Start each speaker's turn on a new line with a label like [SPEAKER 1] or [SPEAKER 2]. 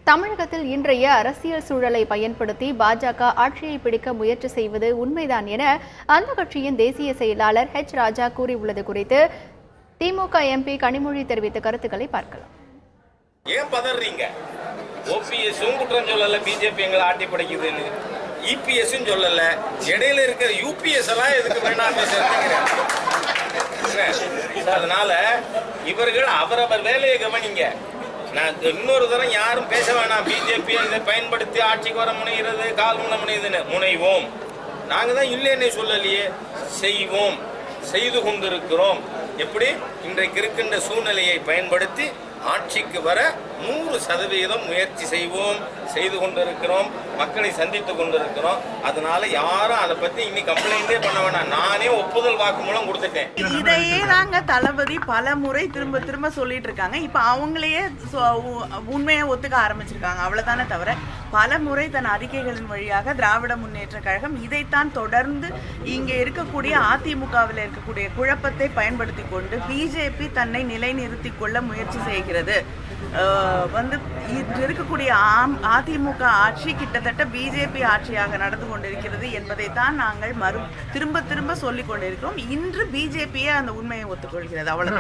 [SPEAKER 1] தமிழகத்தில் இன்றைய அரசியல் சூழலை பயன்படுத்தி பாஜக ஆட்சியை பிடிக்க முயற்சி செய்வது உண்மைதான் என அந்த கட்சியின் தேசிய செயலாளர் ஹெச் ராஜா கூறியுள்ளது குறித்து திமுக எம்பி கனிமொழி தெரிவித்த கருத்துக்களை பார்க்கலாம்.
[SPEAKER 2] ஏன் பதறீங்க? ஓபிஎஸும் குற்றம் சொல்லல, பிஜேபி எங்களை ஆட்டி படைக்குதுன்னு. இபிஎஸும் சொல்லல, இடையில இருக்கிற யூபிஎஸ் எல்லாம் எதுக்கு வேண்டாம்? அதனால இவர்கள் அவரவர் வேலையை கவனிங்க. நான் இன்னொரு தரம் யாரும் பேச வேணாம். பிஜேபி இதை பயன்படுத்தி ஆட்சிக்கு வர முனைகிறது, கால் முனை முனையுதுன்னு முனைவோம். நாங்க தான் இல்லைன்னு சொல்லலையே, செய்வோம், செய்து கொண்டிருக்கிறோம். எப்படி இன்றைக்கு இருக்கின்ற சூழ்நிலையை பயன்படுத்தி ஆட்சிக்கு வர 100% முயற்சி செய்வோம், செய்து கொண்டிருக்கிறோம், மக்களை சந்தித்துக் கொண்டிருக்கிறோம். அதனால யாரும் அதை பத்தி இன்னைக்கு கம்ப்ளைண்டே பண்ண வேணாம். நானே ஒப்புதல் வாக்குமூலம் கொடுத்துட்டேன்.
[SPEAKER 3] இதையே தாங்க தளபதி பல முறை திரும்ப திரும்ப சொல்லிட்டு இருக்காங்க. இப்ப அவங்களையே உண்மையை ஒத்துக்க ஆரம்பிச்சிருக்காங்க. அவ்வளவுதானே தவிர பல முறை தன் அறிக்கைகளின் வழியாக திராவிட முன்னேற்ற கழகம் இதைத்தான் தொடர்ந்து இங்க இருக்கக்கூடிய அதிமுகவில் இருக்கக்கூடிய குழப்பத்தை பயன்படுத்தி கொண்டு பிஜேபி தன்னை நிலைநிறுத்திக் கொள்ள முயற்சி செய்கிறது. இருக்கக்கூடிய அதிமுக ஆட்சி கிட்டத்தட்ட பிஜேபி ஆட்சியாக நடந்து கொண்டிருக்கிறது என்பதை தான் நாங்கள் திரும்ப திரும்ப சொல்லிக் கொண்டிருக்கிறோம். இன்று பிஜேபியே அந்த உண்மையை ஒத்துக்கொள்கிறது. அவ்வளவு.